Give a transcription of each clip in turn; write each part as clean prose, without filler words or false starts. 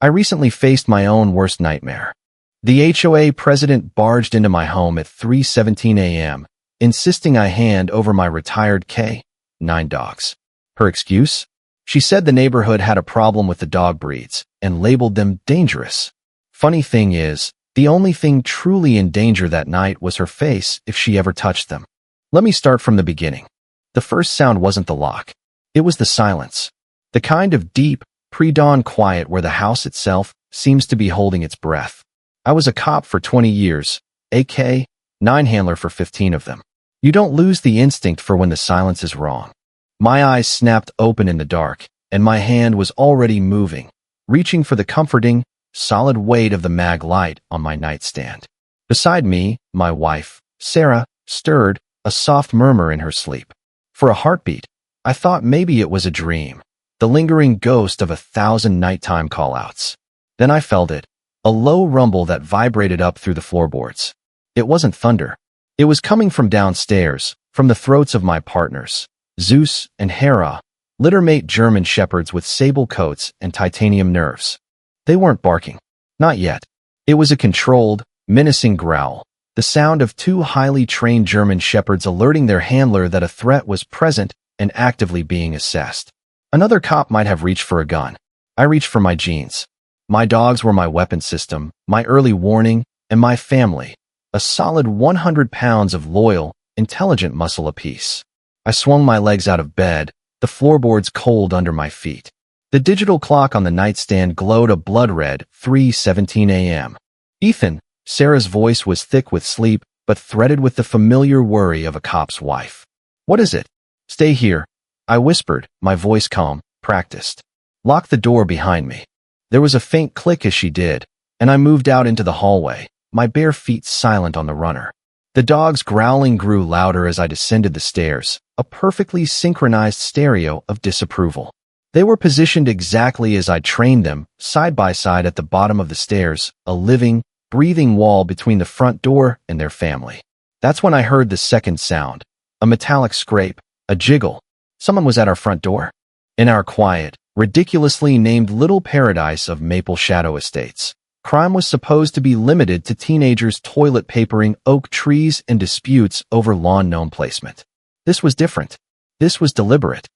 I recently faced my own worst nightmare. The HOA president barged into my home at 3:17 a.m., insisting I hand over my retired K9 dogs. Her excuse? She said the neighborhood had a problem with the dog breeds and labeled them dangerous. Funny thing is, the only thing truly in danger that night was her face if she ever touched them. Let me start from the beginning. The first sound wasn't the lock. It was the silence. The kind of deep, pre-dawn quiet where the house itself seems to be holding its breath. I was a cop for 20 years, a K9 handler for 15 of them. You don't lose the instinct for when the silence is wrong. My eyes snapped open in the dark, and my hand was already moving, reaching for the comforting, solid weight of the mag light on my nightstand. Beside me, my wife, Sarah, stirred, a soft murmur in her sleep. For a heartbeat, I thought maybe it was a dream, the lingering ghost of 1,000 nighttime call-outs. Then I felt it, a low rumble that vibrated up through the floorboards. It wasn't thunder. It was coming from downstairs, from the throats of my partners, Zeus and Hera, littermate German shepherds with sable coats and titanium nerves. They weren't barking. Not yet. It was a controlled, menacing growl, the sound of two highly trained German shepherds alerting their handler that a threat was present and actively being assessed. Another cop might have reached for a gun. I reached for my jeans. My dogs were my weapon system, my early warning, and my family, a solid 100 pounds of loyal, intelligent muscle apiece. I swung my legs out of bed, the floorboards cold under my feet. The digital clock on the nightstand glowed a blood-red 3:17 a.m. Ethan, Sarah's voice was thick with sleep, but threaded with the familiar worry of a cop's wife. What is it? Stay here, I whispered, my voice calm, practiced. Lock the door behind me. There was a faint click as she did, and I moved out into the hallway, my bare feet silent on the runner. The dog's growling grew louder as I descended the stairs, a perfectly synchronized stereo of disapproval. They were positioned exactly as I trained them, side by side at the bottom of the stairs, a living, breathing wall between the front door and their family. That's when I heard the second sound, a metallic scrape, a jiggle. Someone was at our front door. In our quiet, ridiculously named little paradise of Maple Shadow Estates, crime was supposed to be limited to teenagers toilet papering oak trees and disputes over lawn gnome placement. This was different. This was deliberate.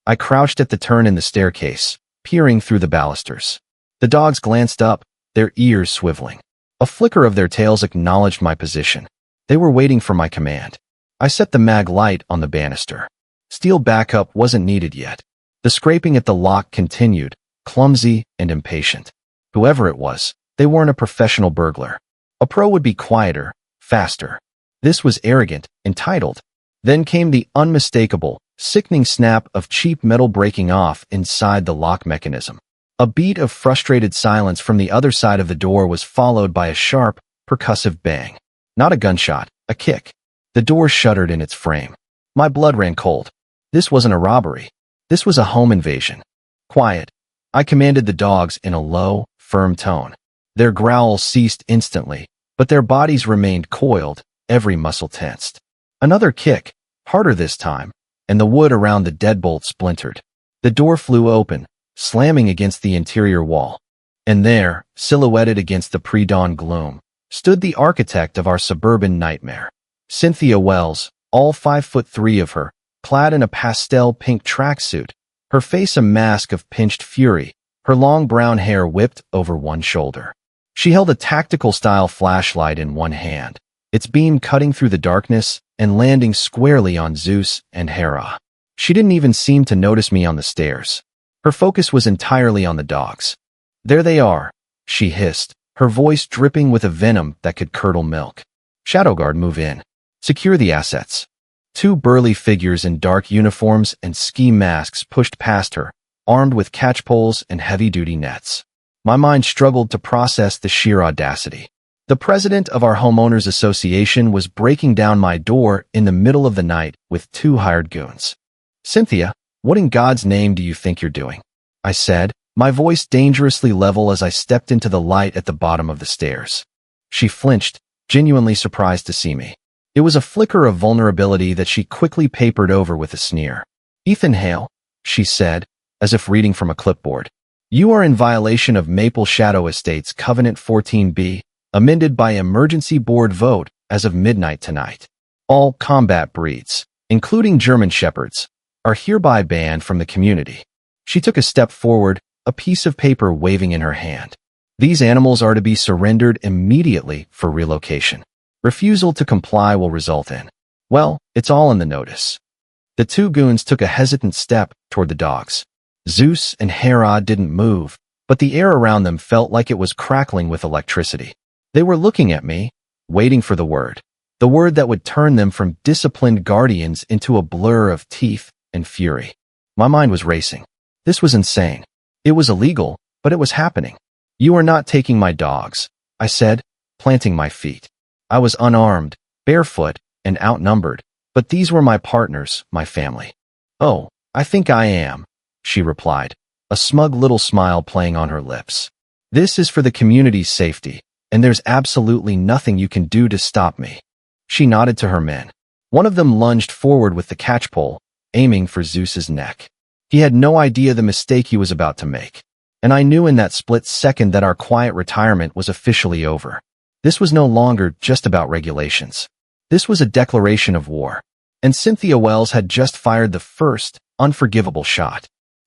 I crouched at the turn in the staircase, peering through the balusters. The dogs glanced up, their ears swiveling. A flicker of their tails acknowledged my position. They were waiting for my command. I set the mag light on the banister. Steel backup wasn't needed yet. The scraping at the lock continued, clumsy and impatient. Whoever it was, they weren't a professional burglar. A pro would be quieter, faster. This was arrogant, entitled. Then came the unmistakable, sickening snap of cheap metal breaking off inside the lock mechanism. A beat of frustrated silence from the other side of the door was followed by a sharp, percussive bang. Not a gunshot, a kick. The door shuddered in its frame. My blood ran cold. This wasn't a robbery. This was a home invasion. Quiet. I commanded the dogs in a low, firm tone. Their growls ceased instantly, but their bodies remained coiled, every muscle tensed. Another kick, harder this time, and the wood around the deadbolt splintered. The door flew open, slamming against the interior wall. And there, silhouetted against the pre-dawn gloom, stood the architect of our suburban nightmare. Cynthia Wells, all 5'3" of her, clad in a pastel pink tracksuit, her face a mask of pinched fury, her long brown hair whipped over one shoulder. She held a tactical-style flashlight in one hand, its beam cutting through the darkness and landing squarely on Zeus and Hera. She didn't even seem to notice me on the stairs. Her focus was entirely on the dogs. There they are, she hissed, her voice dripping with a venom that could curdle milk. Shadowguard, move in. Secure the assets. Two burly figures in dark uniforms and ski masks pushed past her, armed with catchpoles and heavy-duty nets. My mind struggled to process the sheer audacity. The president of our homeowners association was breaking down my door in the middle of the night with two hired goons. Cynthia, what in God's name do you think you're doing? I said, my voice dangerously level as I stepped into the light at the bottom of the stairs. She flinched, genuinely surprised to see me. It was a flicker of vulnerability that she quickly papered over with a sneer. Ethan Hale, she said, as if reading from a clipboard. You are in violation of Maple Shadow Estates Covenant 14B, amended by emergency board vote as of midnight tonight. All combat breeds, including German Shepherds, are hereby banned from the community. She took a step forward, a piece of paper waving in her hand. These animals are to be surrendered immediately for relocation. Refusal to comply will result in, well, it's all in the notice. The two goons took a hesitant step toward the dogs. Zeus and Hera didn't move, but the air around them felt like it was crackling with electricity. They were looking at me, waiting for the word that would turn them from disciplined guardians into a blur of teeth and fury. My mind was racing. This was insane. It was illegal, but it was happening. You are not taking my dogs, I said, planting my feet. I was unarmed, barefoot, and outnumbered, but these were my partners, my family. Oh, I think I am, she replied, a smug little smile playing on her lips. This is for the community's safety, and there's absolutely nothing you can do to stop me. She nodded to her men. One of them lunged forward with the catchpole, aiming for Zeus's neck. He had no idea the mistake he was about to make, and I knew in that split second that our quiet retirement was officially over. This was no longer just about regulations. This was a declaration of war, and Cynthia Wells had just fired the first, unforgivable shot.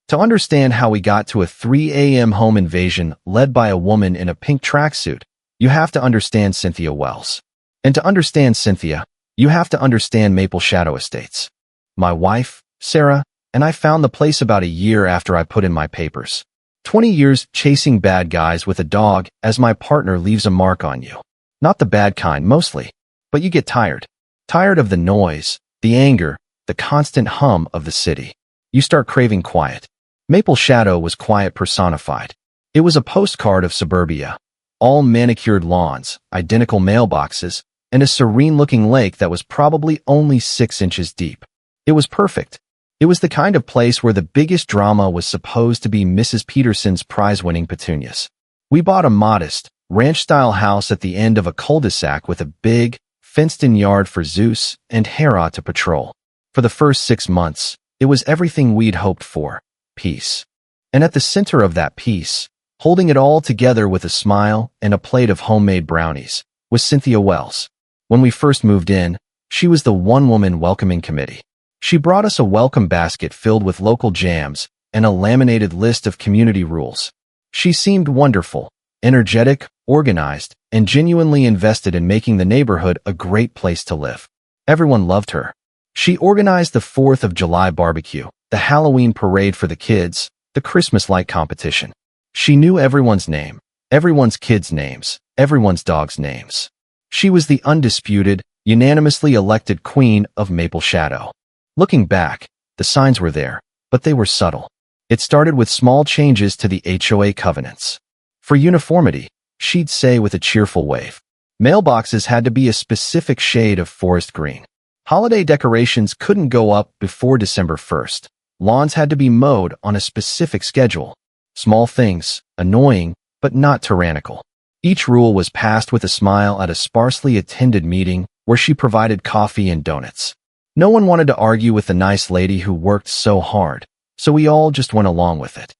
To understand how we got to a 3 a.m. home invasion led by a woman in a pink tracksuit, you have to understand Cynthia Wells. And to understand Cynthia, you have to understand Maple Shadow Estates. My wife, Sarah, and I found the place about a year after I put in my papers. 20 years chasing bad guys with a dog as my partner leaves a mark on you. Not the bad kind, mostly. But you get tired. Tired of the noise, the anger, the constant hum of the city. You start craving quiet. Maple Shadow was quiet personified. It was a postcard of suburbia. All manicured lawns, identical mailboxes, and a serene-looking lake that was probably only 6 inches deep. It was perfect. It was the kind of place where the biggest drama was supposed to be Mrs. Peterson's prize-winning petunias. We bought a modest, ranch-style house at the end of a cul-de-sac with a big, fenced-in yard for Zeus and Hera to patrol. For the first 6 months, it was everything we'd hoped for. Peace. And at the center of that peace, holding it all together with a smile and a plate of homemade brownies, was Cynthia Wells. When we first moved in, she was the one-woman welcoming committee. She brought us a welcome basket filled with local jams and a laminated list of community rules. She seemed wonderful, energetic, organized, and genuinely invested in making the neighborhood a great place to live. Everyone loved her. She organized the 4th of July barbecue, the Halloween parade for the kids, the Christmas light competition. She knew everyone's name, everyone's kids' names, everyone's dogs' names. She was the undisputed, unanimously elected queen of Maple Shadow. Looking back, the signs were there, but they were subtle. It started with small changes to the HOA covenants. For uniformity, she'd say with a cheerful wave. Mailboxes had to be a specific shade of forest green. Holiday decorations couldn't go up before December 1st. Lawns had to be mowed on a specific schedule. Small things, annoying, but not tyrannical. Each rule was passed with a smile at a sparsely attended meeting where she provided coffee and donuts. No one wanted to argue with the nice lady who worked so hard, so we all just went along with it.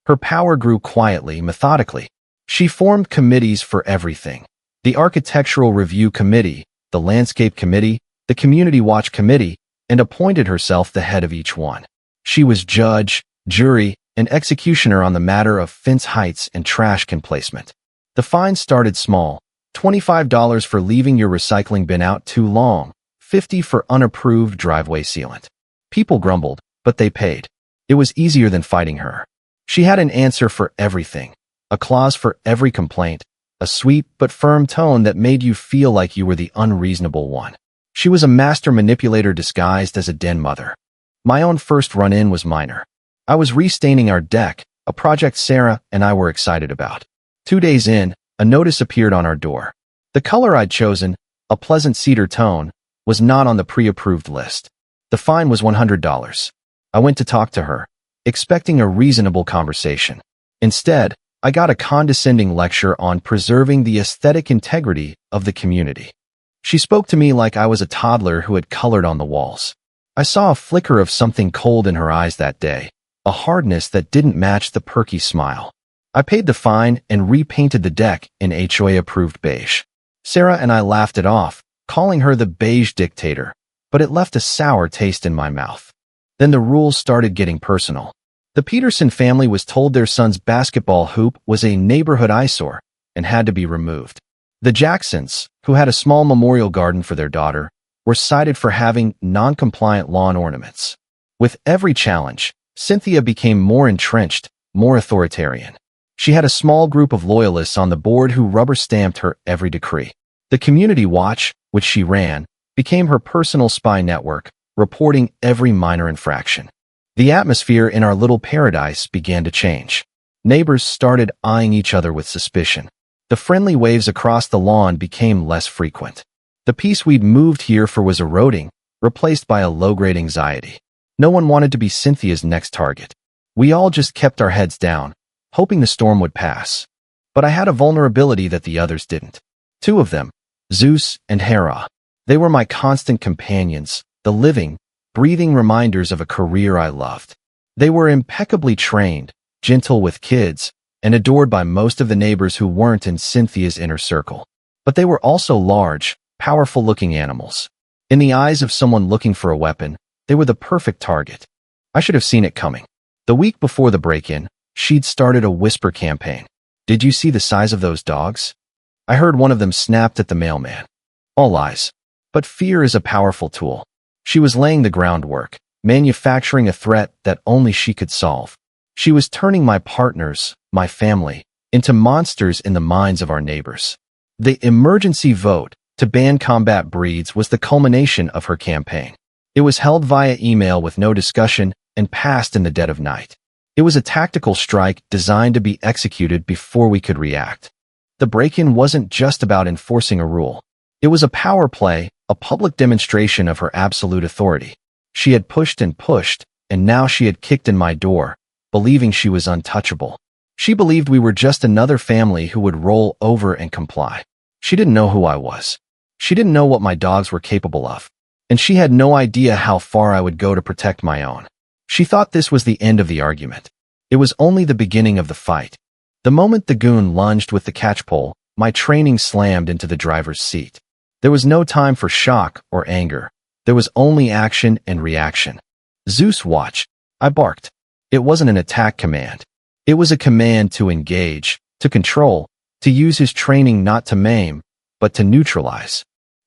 Her power grew quietly, methodically. She formed committees for everything. The Architectural Review Committee, the Landscape Committee, the Community Watch Committee, and appointed herself the head of each one. She was judge, jury, and executioner on the matter of fence heights and trash can placement. The fines started small, $25 for leaving your recycling bin out too long, $50 for unapproved driveway sealant. People grumbled, but they paid. It was easier than fighting her. She had an answer for everything, a clause for every complaint, a sweet but firm tone that made you feel like you were the unreasonable one. She was a master manipulator disguised as a den mother. My own first run-in was minor. I was restaining our deck, a project Sarah and I were excited about. 2 days in, a notice appeared on our door. The color I'd chosen, a pleasant cedar tone, was not on the pre-approved list. The fine was $100. I went to talk to her, expecting a reasonable conversation. Instead, I got a condescending lecture on preserving the aesthetic integrity of the community. She spoke to me like I was a toddler who had colored on the walls. I saw a flicker of something cold in her eyes that day, a hardness that didn't match the perky smile. I paid the fine and repainted the deck in HOA-approved beige. Sarah and I laughed it off, calling her the beige dictator, but it left a sour taste in my mouth. Then the rules started getting personal. The Peterson family was told their son's basketball hoop was a neighborhood eyesore and had to be removed. The Jacksons, who had a small memorial garden for their daughter, were cited for having non-compliant lawn ornaments. With every challenge, Cynthia became more entrenched, more authoritarian. She had a small group of loyalists on the board who rubber-stamped her every decree. The Community Watch, which she ran, became her personal spy network, reporting every minor infraction. The atmosphere in our little paradise began to change. Neighbors started eyeing each other with suspicion. The friendly waves across the lawn became less frequent. The peace we'd moved here for was eroding, replaced by a low-grade anxiety. No one wanted to be Cynthia's next target. We all just kept our heads down, hoping the storm would pass. But I had a vulnerability that the others didn't. Two of them, Zeus and Hera. They were my constant companions, the living, breathing reminders of a career I loved. They were impeccably trained, gentle with kids, and adored by most of the neighbors who weren't in Cynthia's inner circle. But they were also large, powerful-looking animals. In the eyes of someone looking for a weapon, they were the perfect target. I should have seen it coming. The week before the break-in, she'd started a whisper campaign. "Did you see the size of those dogs?" I heard one of them snapped at the mailman. All lies. But fear is a powerful tool. She was laying the groundwork, manufacturing a threat that only she could solve. She was turning my partners, my family, into monsters in the minds of our neighbors. The emergency vote to ban combat breeds was the culmination of her campaign. It was held via email with no discussion and passed in the dead of night. It was a tactical strike designed to be executed before we could react. The break-in wasn't just about enforcing a rule. It was a power play, a public demonstration of her absolute authority. She had pushed, and now she had kicked in my door, believing she was untouchable. She believed we were just another family who would roll over and comply. She didn't know who I was. She didn't know what my dogs were capable of. And she had no idea how far I would go to protect my own. She thought this was the end of the argument. It was only the beginning of the fight. The moment the goon lunged with the catchpole, my training slammed into the driver's seat. There was no time for shock or anger. There was only action and reaction. "Zeus, watch," I barked. It wasn't an attack command. It was a command to engage, to control, to use his training not to maim, but to neutralize.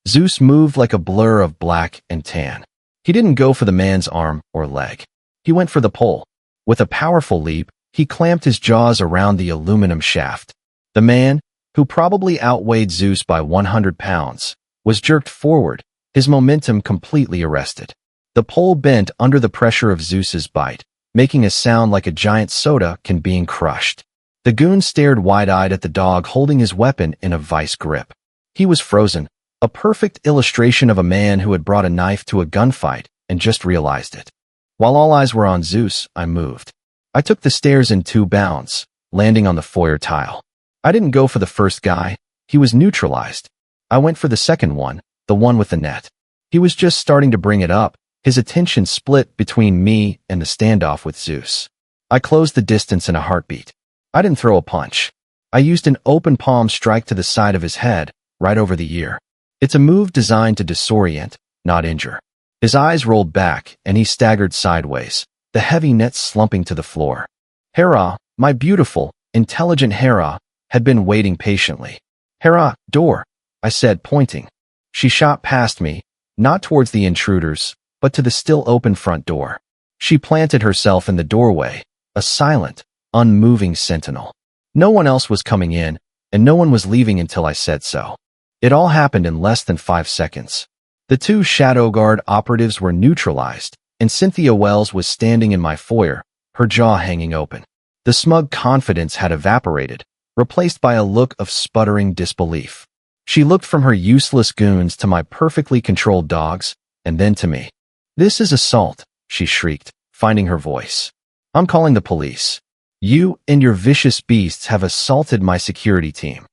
Zeus moved like a blur of black and tan. He didn't go for the man's arm or leg. He went for the pole. With a powerful leap, he clamped his jaws around the aluminum shaft. The man, who probably outweighed Zeus by 100 pounds, was jerked forward, his momentum completely arrested. The pole bent under the pressure of Zeus's bite, making a sound like a giant soda can being crushed. The goon stared wide-eyed at the dog holding his weapon in a vice grip. He was frozen, a perfect illustration of a man who had brought a knife to a gunfight and just realized it. While all eyes were on Zeus, I moved. I took the stairs in 2 bounds, landing on the foyer tile. I didn't go for the first guy. He was neutralized. I went for the second one, the one with the net. He was just starting to bring it up, his attention split between me and the standoff with Zeus. I closed the distance in a heartbeat. I didn't throw a punch. I used an open palm strike to the side of his head, right over the ear. It's a move designed to disorient, not injure. His eyes rolled back, and he staggered sideways, the heavy net slumping to the floor. Hera, my beautiful, intelligent Hera, had been waiting patiently. "Hera, door," I said, pointing. She shot past me, not towards the intruders, but to the still open front door. She planted herself in the doorway, a silent, unmoving sentinel. No one else was coming in, and no one was leaving until I said so. It all happened in less than 5 seconds. The 2 Shadow Guard operatives were neutralized, and Cynthia Wells was standing in my foyer, her jaw hanging open. The smug confidence had evaporated, replaced by a look of sputtering disbelief. She looked from her useless goons to my perfectly controlled dogs, and then to me. "This is assault," she shrieked, finding her voice. "I'm calling the police. You and your vicious beasts have assaulted my security team."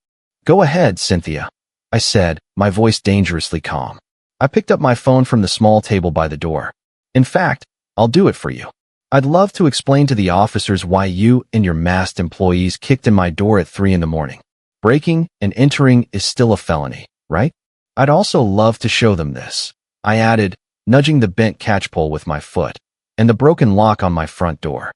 "Go ahead, Cynthia," I said, my voice dangerously calm. I picked up my phone from the small table by the door. "In fact, I'll do it for you." I'd love to explain to the officers why you and your masked employees kicked in my door at 3 in the morning. Breaking and entering is still a felony, right? I'd also love to show them this, I added, nudging the bent catchpole with my foot, and the broken lock on my front door.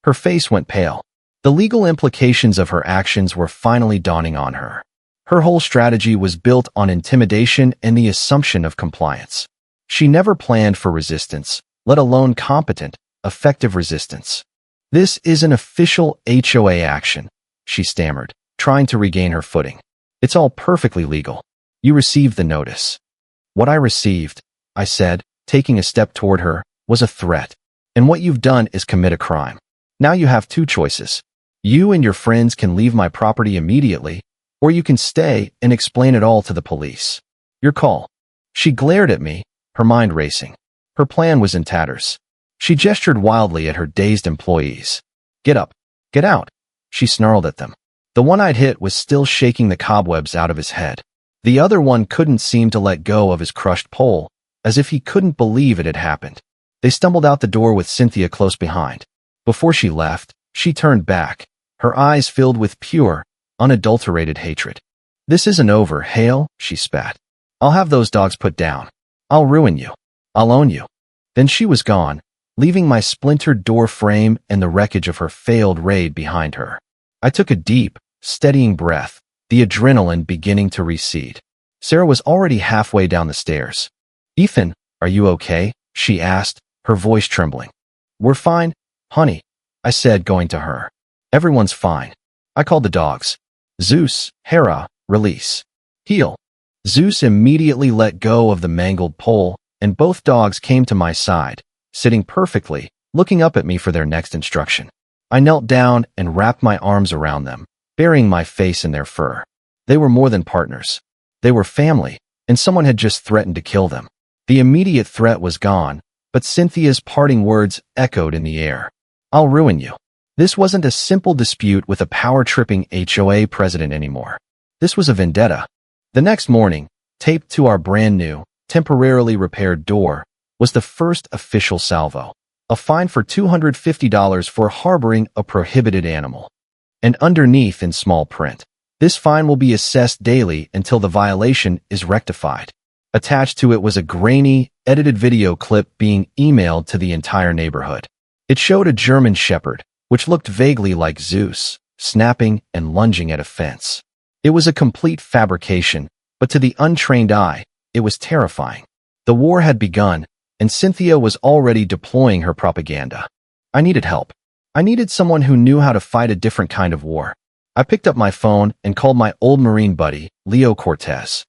Her face went pale. The legal implications of her actions were finally dawning on her. Her whole strategy was built on intimidation and the assumption of compliance. She never planned for resistance, let alone competent, effective resistance. This is an official HOA action, she stammered, trying to regain her footing. It's all perfectly legal. You received the notice. What I received, I said, taking a step toward her, was a threat. And what you've done is commit a crime. Now you have two choices. You and your friends can leave my property immediately, or you can stay and explain it all to the police. Your call. She glared at me, her mind racing. Her plan was in tatters. She gestured wildly at her dazed employees. Get up. Get out. She snarled at them. The one I'd hit was still shaking the cobwebs out of his head. The other one couldn't seem to let go of his crushed pole, as if he couldn't believe it had happened. They stumbled out the door with Cynthia close behind. Before she left, she turned back, her eyes filled with pure, unadulterated hatred. This isn't over, Hale, she spat. I'll have those dogs put down. I'll ruin you. I'll own you. Then she was gone, leaving my splintered door frame and the wreckage of her failed raid behind her. I took a deep, steadying breath, the adrenaline beginning to recede. Sarah was already halfway down the stairs. Ethan, are you okay? She asked, her voice trembling. We're fine, honey, I said, going to her. Everyone's fine. I called the dogs. Zeus, Hera, release. Heel. Zeus immediately let go of the mangled pole, and both dogs came to my side, sitting perfectly, looking up at me for their next instruction. I knelt down and wrapped my arms around them, burying my face in their fur. They were more than partners. They were family, and someone had just threatened to kill them. The immediate threat was gone, but Cynthia's parting words echoed in the air. I'll ruin you. This wasn't a simple dispute with a power-tripping HOA president anymore. This was a vendetta. The next morning, taped to our brand-new, temporarily repaired door, was the first official salvo. A fine for $250 for harboring a prohibited animal. And underneath in small print, this fine will be assessed daily until the violation is rectified. Attached to it was a grainy, edited video clip being emailed to the entire neighborhood. It showed a German shepherd, which looked vaguely like Zeus, snapping and lunging at a fence. It was a complete fabrication, but to the untrained eye, it was terrifying. The war had begun, and Cynthia was already deploying her propaganda. I needed help. I needed someone who knew how to fight a different kind of war. I picked up my phone and called my old Marine buddy, Leo Cortez.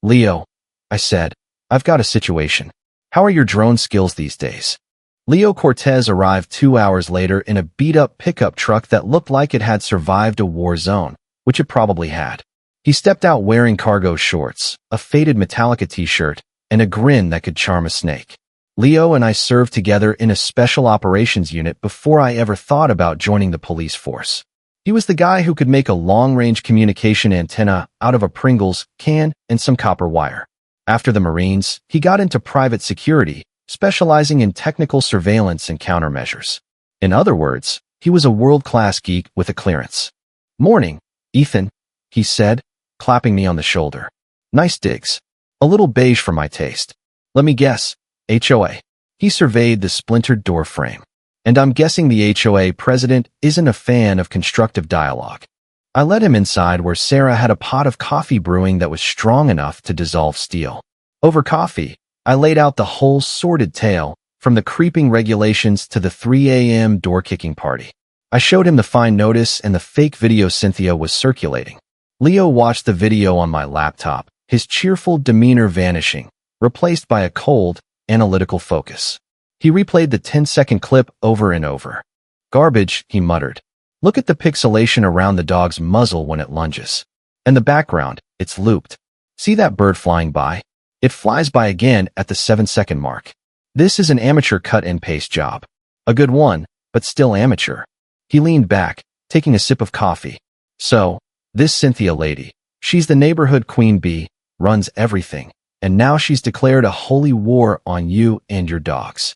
Leo, I said, I've got a situation. How are your drone skills these days? Leo Cortez arrived 2 hours later in a beat-up pickup truck that looked like it had survived a war zone, which it probably had. He stepped out wearing cargo shorts, a faded Metallica t-shirt, and a grin that could charm a snake. Leo and I served together in a special operations unit before I ever thought about joining the police force. He was the guy who could make a long-range communication antenna out of a Pringles can and some copper wire. After the Marines, he got into private security, specializing in technical surveillance and countermeasures. In other words, he was a world-class geek with a clearance. Morning, Ethan, he said, clapping me on the shoulder. Nice digs. A little beige for my taste. Let me guess, HOA. He surveyed the splintered door frame. And I'm guessing the HOA president isn't a fan of constructive dialogue. I led him inside where Sarah had a pot of coffee brewing that was strong enough to dissolve steel. Over coffee, I laid out the whole sordid tale, from the creeping regulations to the 3 a.m. door-kicking party. I showed him the fine notice and the fake video Cynthia was circulating. Leo watched the video on my laptop, his cheerful demeanor vanishing, replaced by a cold, analytical focus. He replayed the 10-second clip over and over. Garbage, he muttered. Look at the pixelation around the dog's muzzle when it lunges. And the background, it's looped. See that bird flying by? It flies by again at the 7-second mark. This is an amateur cut-and-paste job. A good one, but still amateur. He leaned back, taking a sip of coffee. So, this Cynthia lady, she's the neighborhood queen bee, runs everything, and now she's declared a holy war on you and your dogs.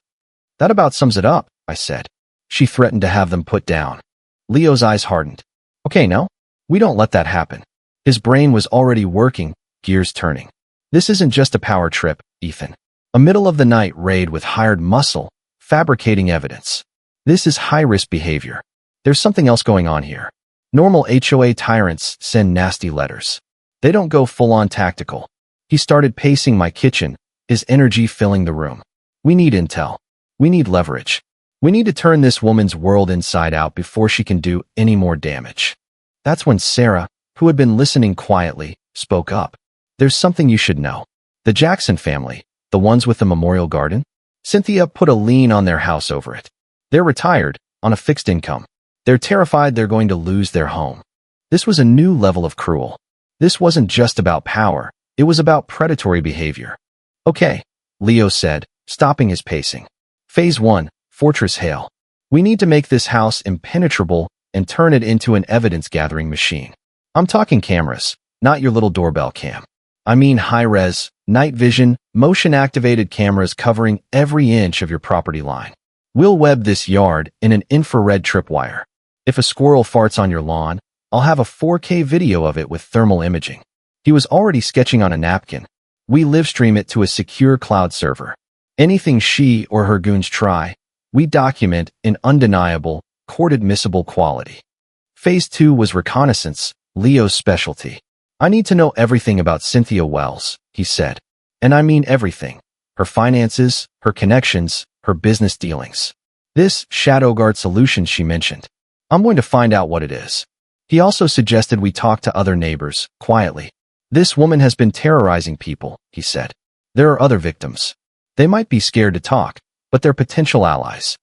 That about sums it up, I said. She threatened to have them put down. Leo's eyes hardened. Okay, no. We don't let that happen. His brain was already working, gears turning. This isn't just a power trip, Ethan. A middle-of-the-night raid with hired muscle, fabricating evidence. This is high-risk behavior. There's something else going on here. Normal HOA tyrants send nasty letters. They don't go full-on tactical. He started pacing my kitchen, his energy filling the room. We need intel. We need leverage. We need to turn this woman's world inside out before she can do any more damage. That's when Sarah, who had been listening quietly, spoke up. There's something you should know. The Jackson family, the ones with the memorial garden, Cynthia put a lien on their house over it. They're retired, on a fixed income. They're terrified they're going to lose their home. This was a new level of cruel. This wasn't just about power. It was about predatory behavior. Okay, Leo said, stopping his pacing. Phase 1, Fortress Hale. We need to make this house impenetrable and turn it into an evidence-gathering machine. I'm talking cameras, not your little doorbell cam. I mean high-res, night vision, motion-activated cameras covering every inch of your property line. We'll web this yard in an infrared tripwire. If a squirrel farts on your lawn, I'll have a 4K video of it with thermal imaging. He was already sketching on a napkin. We live stream it to a secure cloud server. Anything she or her goons try, we document in undeniable, court-admissible quality. Phase 2 was reconnaissance, Leo's specialty. I need to know everything about Cynthia Wells, he said. And I mean everything. Her finances, her connections, her business dealings. This shadow guard solution she mentioned. I'm going to find out what it is. He also suggested we talk to other neighbors, quietly. This woman has been terrorizing people, he said. There are other victims. They might be scared to talk, but they're potential allies.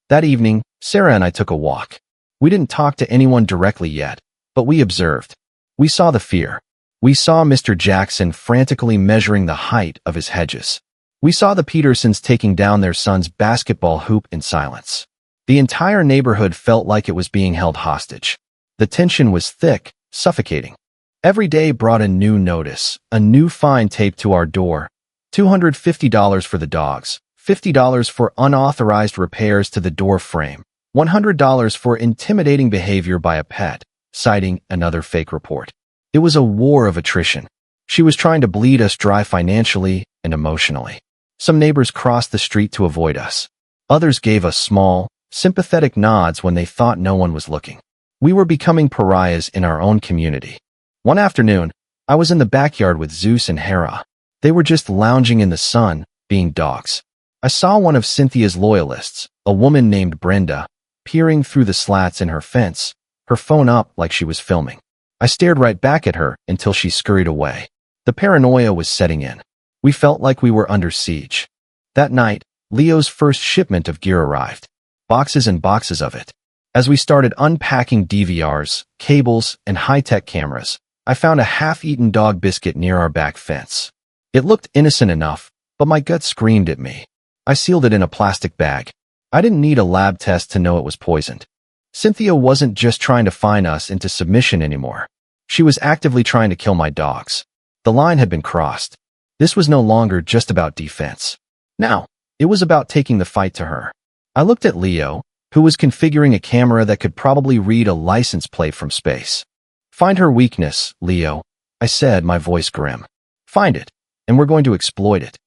That evening, Sarah and I took a walk. We didn't talk to anyone directly yet, but we observed. We saw the fear. We saw Mr. Jackson frantically measuring the height of his hedges. We saw the Petersons taking down their son's basketball hoop in silence. The entire neighborhood felt like it was being held hostage. The tension was thick, suffocating. Every day brought a new notice, a new fine taped to our door. $250 for the dogs, $50 for unauthorized repairs to the door frame, $100 for intimidating behavior by a pet, citing another fake report. It was a war of attrition. She was trying to bleed us dry financially and emotionally. Some neighbors crossed the street to avoid us. Others gave us small, sympathetic nods when they thought no one was looking. We were becoming pariahs in our own community. One afternoon, I was in the backyard with Zeus and Hera. They were just lounging in the sun, being dogs. I saw one of Cynthia's loyalists, a woman named Brenda, peering through the slats in her fence, her phone up like she was filming. I stared right back at her until she scurried away. The paranoia was setting in. We felt like we were under siege. That night, Leo's first shipment of gear arrived. Boxes and boxes of it. As we started unpacking DVRs, cables, and high-tech cameras, I found a half-eaten dog biscuit near our back fence. It looked innocent enough, but my gut screamed at me. I sealed it in a plastic bag. I didn't need a lab test to know it was poisoned. Cynthia wasn't just trying to fine us into submission anymore. She was actively trying to kill my dogs. The line had been crossed. This was no longer just about defense. Now, it was about taking the fight to her. I looked at Leo, who was configuring a camera that could probably read a license plate from space. Find her weakness, Leo, I said, my voice grim. Find it, and we're going to exploit it.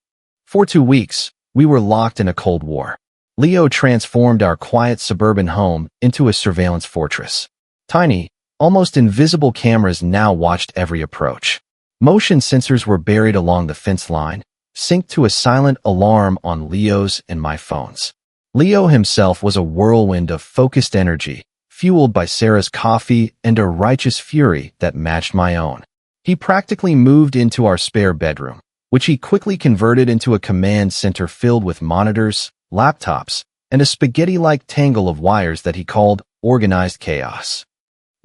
For 2 weeks, we were locked in a Cold War. Leo transformed our quiet suburban home into a surveillance fortress. Tiny, almost invisible cameras now watched every approach. Motion sensors were buried along the fence line, synced to a silent alarm on Leo's and my phones. Leo himself was a whirlwind of focused energy, fueled by Sarah's coffee and a righteous fury that matched my own. He practically moved into our spare bedroom, which he quickly converted into a command center filled with monitors, laptops, and a spaghetti-like tangle of wires that he called organized chaos.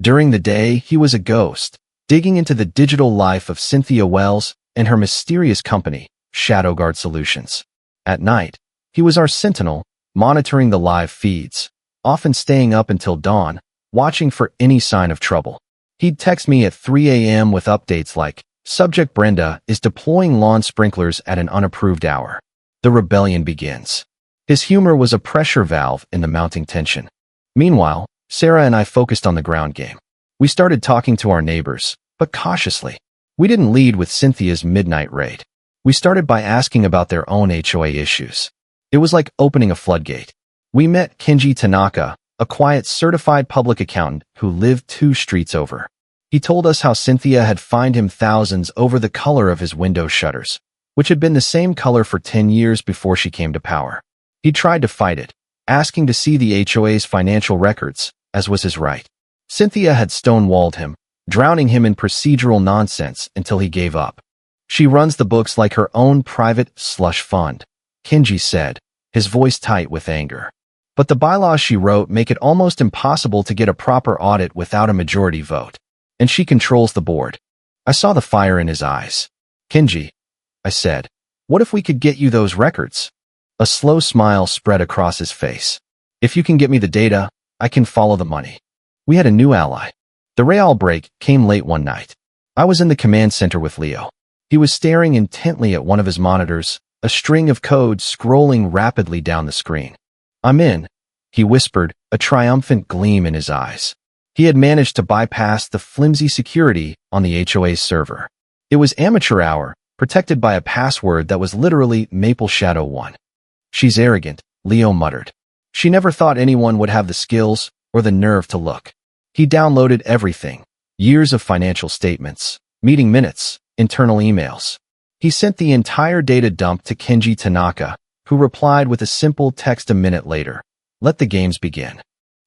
During the day, he was a ghost, digging into the digital life of Cynthia Wells and her mysterious company, Shadow Guard Solutions. At night, he was our sentinel, monitoring the live feeds, often staying up until dawn, watching for any sign of trouble. He'd text me at 3 a.m. with updates like, "Subject Brenda is deploying lawn sprinklers at an unapproved hour. The rebellion begins." His humor was a pressure valve in the mounting tension. Meanwhile, Sarah and I focused on the ground game. We started talking to our neighbors, but cautiously. We didn't lead with Cynthia's midnight raid. We started by asking about their own HOA issues. It was like opening a floodgate. We met Kenji Tanaka, a quiet certified public accountant who lived 2 streets over. He told us how Cynthia had fined him thousands over the color of his window shutters, which had been the same color for 10 years before she came to power. He tried to fight it, asking to see the HOA's financial records, as was his right. Cynthia had stonewalled him, drowning him in procedural nonsense until he gave up. She runs the books like her own private slush fund, Kenji said, his voice tight with anger. But the bylaws she wrote make it almost impossible to get a proper audit without a majority vote. And she controls the board. I saw the fire in his eyes. Kenji, I said, what if we could get you those records? A slow smile spread across his face. If you can get me the data, I can follow the money. We had a new ally. The real break came late one night. I was in the command center with Leo. He was staring intently at one of his monitors, a string of code scrolling rapidly down the screen. I'm in, he whispered, a triumphant gleam in his eyes. He had managed to bypass the flimsy security on the HOA's server. It was amateur hour, protected by a password that was literally Maple Shadow 1. She's arrogant, Leo muttered. She never thought anyone would have the skills or the nerve to look. He downloaded everything, years of financial statements, meeting minutes, internal emails. He sent the entire data dump to Kenji Tanaka, who replied with a simple text a minute later. Let the games begin.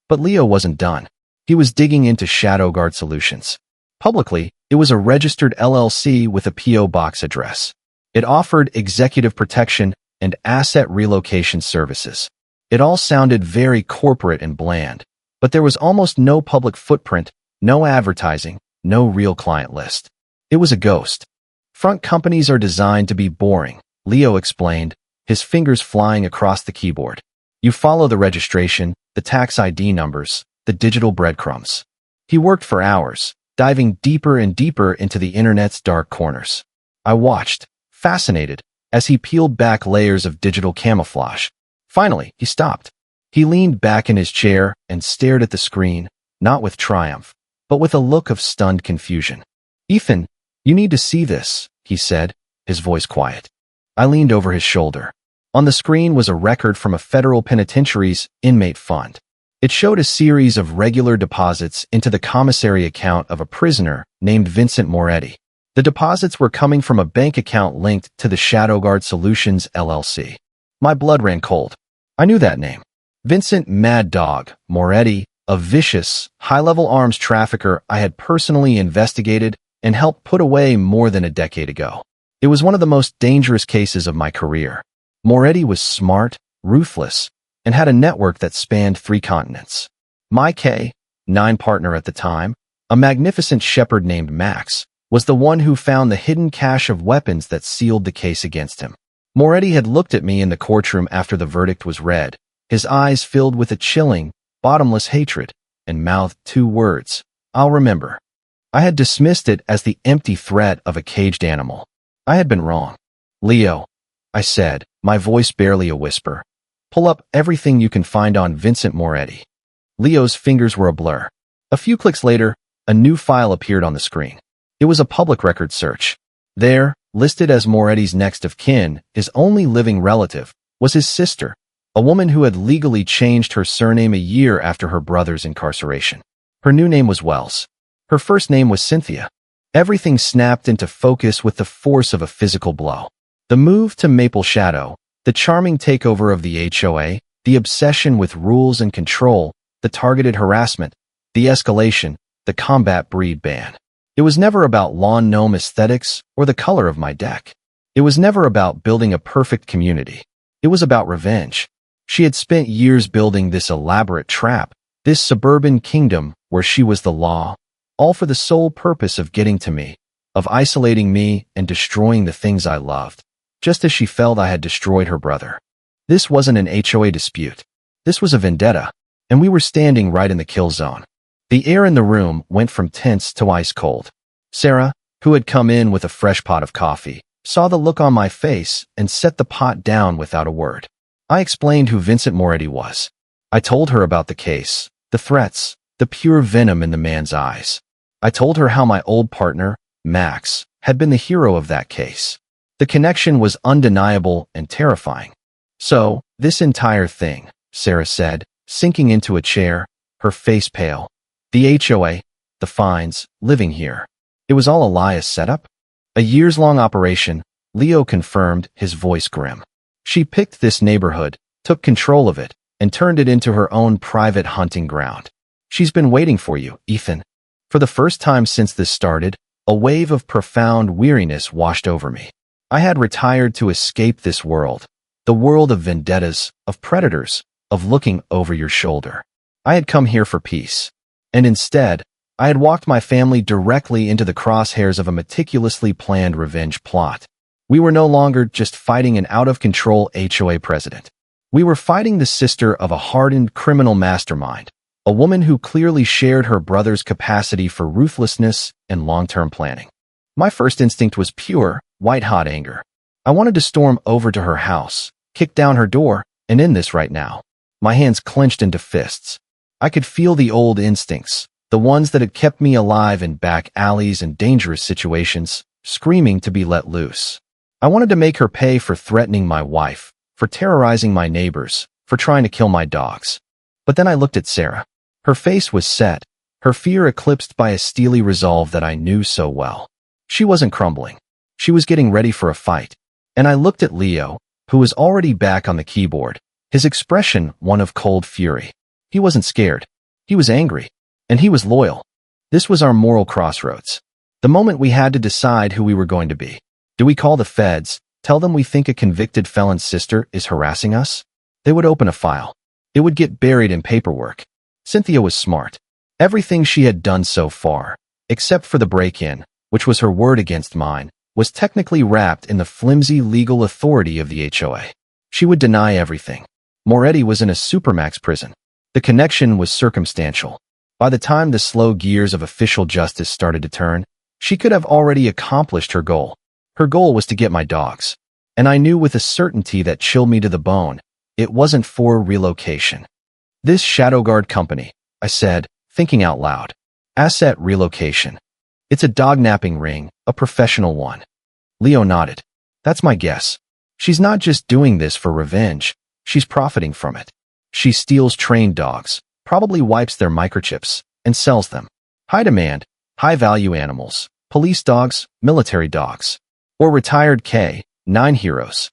But Leo wasn't done. He was digging into Shadow Guard Solutions. Publicly, it was a registered LLC with a P.O. box address. It offered executive protection and asset relocation services. It all sounded very corporate and bland, but there was almost no public footprint, no advertising, no real client list. It was a ghost. Front companies are designed to be boring, Leo explained, his fingers flying across the keyboard. You follow the registration, the tax ID numbers, the digital breadcrumbs. He worked for hours, diving deeper and deeper into the internet's dark corners. I watched, fascinated, as he peeled back layers of digital camouflage. Finally, he stopped. He leaned back in his chair and stared at the screen, not with triumph, but with a look of stunned confusion. Ethan, you need to see this, he said, his voice quiet. I leaned over his shoulder. On the screen was a record from a federal penitentiary's inmate fund. It showed a series of regular deposits into the commissary account of a prisoner named Vincent Moretti. The deposits were coming from a bank account linked to the Shadow Guard Solutions LLC. My blood ran cold. I knew that name. Vincent Mad Dog Moretti, a vicious, high-level arms trafficker I had personally investigated and helped put away more than a decade ago. It was one of the most dangerous cases of my career. Moretti was smart, ruthless, and had a network that spanned 3 continents. My K9 partner at the time, a magnificent shepherd named Max, was the one who found the hidden cache of weapons that sealed the case against him. Moretti had looked at me in the courtroom after the verdict was read, his eyes filled with a chilling, bottomless hatred, and mouthed 2 words, I'll remember. I had dismissed it as the empty threat of a caged animal. I had been wrong. Leo, I said, my voice barely a whisper. Pull up everything you can find on Vincent Moretti. Leo's fingers were a blur. A few clicks later, a new file appeared on the screen. It was a public record search. There, listed as Moretti's next of kin, his only living relative, was his sister, a woman who had legally changed her surname a year after her brother's incarceration. Her new name was Wells. Her first name was Cynthia. Everything snapped into focus with the force of a physical blow. The move to Maple Shadow, the charming takeover of the HOA, the obsession with rules and control, the targeted harassment, the escalation, the combat breed ban. It was never about lawn gnome aesthetics or the color of my deck. It was never about building a perfect community. It was about revenge. She had spent years building this elaborate trap, this suburban kingdom where she was the law, all for the sole purpose of getting to me, of isolating me and destroying the things I loved, just as she felt I had destroyed her brother. This wasn't an HOA dispute. This was a vendetta, and we were standing right in the kill zone. The air in the room went from tense to ice cold. Sarah, who had come in with a fresh pot of coffee, saw the look on my face and set the pot down without a word. I explained who Vincent Moretti was. I told her about the case, the threats, the pure venom in the man's eyes. I told her how my old partner, Max, had been the hero of that case. The connection was undeniable and terrifying. So, this entire thing, Sarah said, sinking into a chair, her face pale. The HOA, the fines, living here. It was all a lie, a setup? A years-long operation, Leo confirmed, his voice grim. She picked this neighborhood, took control of it, and turned it into her own private hunting ground. She's been waiting for you, Ethan. For the first time since this started, a wave of profound weariness washed over me. I had retired to escape this world, the world of vendettas, of predators, of looking over your shoulder. I had come here for peace. And instead, I had walked my family directly into the crosshairs of a meticulously planned revenge plot. We were no longer just fighting an out-of-control HOA president. We were fighting the sister of a hardened criminal mastermind, a woman who clearly shared her brother's capacity for ruthlessness and long-term planning. My first instinct was pure, white-hot anger. I wanted to storm over to her house, kick down her door, and end this right now. My hands clenched into fists. I could feel the old instincts, the ones that had kept me alive in back alleys and dangerous situations, screaming to be let loose. I wanted to make her pay for threatening my wife, for terrorizing my neighbors, for trying to kill my dogs. But then I looked at Sarah. Her face was set, her fear eclipsed by a steely resolve that I knew so well. She wasn't crumbling. She was getting ready for a fight. And I looked at Leo, who was already back on the keyboard, his expression one of cold fury. He wasn't scared. He was angry. And he was loyal. This was our moral crossroads. The moment we had to decide who we were going to be. Do we call the feds, tell them we think a convicted felon's sister is harassing us? They would open a file. It would get buried in paperwork. Cynthia was smart. Everything she had done so far, except for the break-in, which was her word against mine, was technically wrapped in the flimsy legal authority of the HOA. She would deny everything. Moretti was in a supermax prison. The connection was circumstantial. By the time the slow gears of official justice started to turn, she could have already accomplished her goal. Her goal was to get my dogs. And I knew with a certainty that chilled me to the bone, it wasn't for relocation. This Shadow Guard company, I said, thinking out loud. Asset relocation. It's a dog-napping ring, a professional one. Leo nodded. That's my guess. She's not just doing this for revenge. She's profiting from it. She steals trained dogs, probably wipes their microchips, and sells them. High demand, high-value animals, police dogs, military dogs, or retired K9 heroes.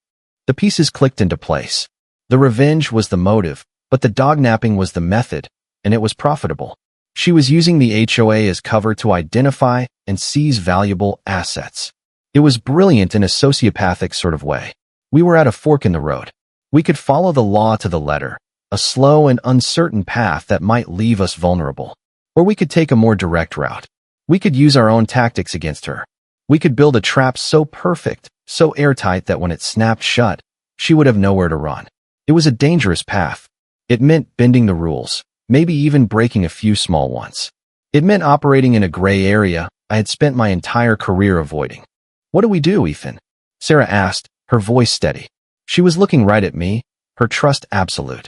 The pieces clicked into place. The revenge was the motive, but the dog-napping was the method, and it was profitable. She was using the HOA as cover to identify and seize valuable assets. It was brilliant in a sociopathic sort of way. We were at a fork in the road. We could follow the law to the letter, a slow and uncertain path that might leave us vulnerable. Or we could take a more direct route. We could use our own tactics against her. We could build a trap so perfect, so airtight that when it snapped shut, she would have nowhere to run. It was a dangerous path. It meant bending the rules, maybe even breaking a few small ones. It meant operating in a gray area I had spent my entire career avoiding. What do we do, Ethan? Sarah asked, her voice steady. She was looking right at me, her trust absolute.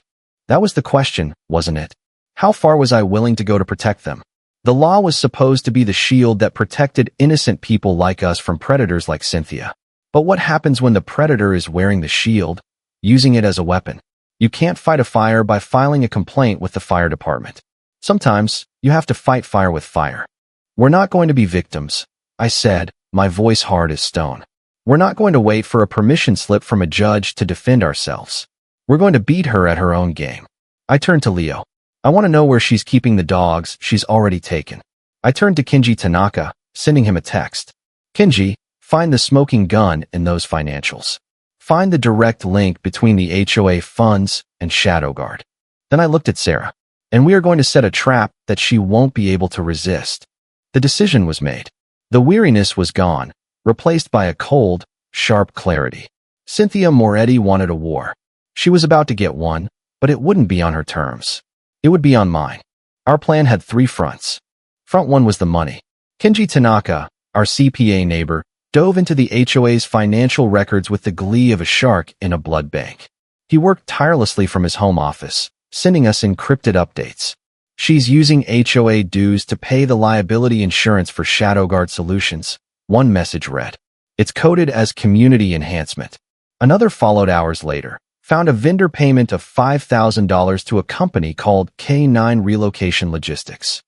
That was the question, wasn't it? How far was I willing to go to protect them? The law was supposed to be the shield that protected innocent people like us from predators like Cynthia. But what happens when the predator is wearing the shield, using it as a weapon? You can't fight a fire by filing a complaint with the fire department. Sometimes, you have to fight fire with fire. We're not going to be victims, I said, my voice hard as stone. We're not going to wait for a permission slip from a judge to defend ourselves. We're going to beat her at her own game. I turned to Leo. I want to know where she's keeping the dogs she's already taken. I turned to Kenji Tanaka, sending him a text. Kenji, find the smoking gun in those financials. Find the direct link between the HOA funds and Shadow Guard. Then I looked at Sarah. And we are going to set a trap that she won't be able to resist. The decision was made. The weariness was gone, replaced by a cold, sharp clarity. Cynthia Moretti wanted a war. She was about to get one, but it wouldn't be on her terms. It would be on mine. Our plan had 3 fronts. Front 1 was the money. Kenji Tanaka, our CPA neighbor, dove into the HOA's financial records with the glee of a shark in a blood bank. He worked tirelessly from his home office, sending us encrypted updates. She's using HOA dues to pay the liability insurance for ShadowGuard Solutions, one message read. It's coded as community enhancement. Another followed hours later, found a vendor payment of $5,000 to a company called K9 Relocation Logistics.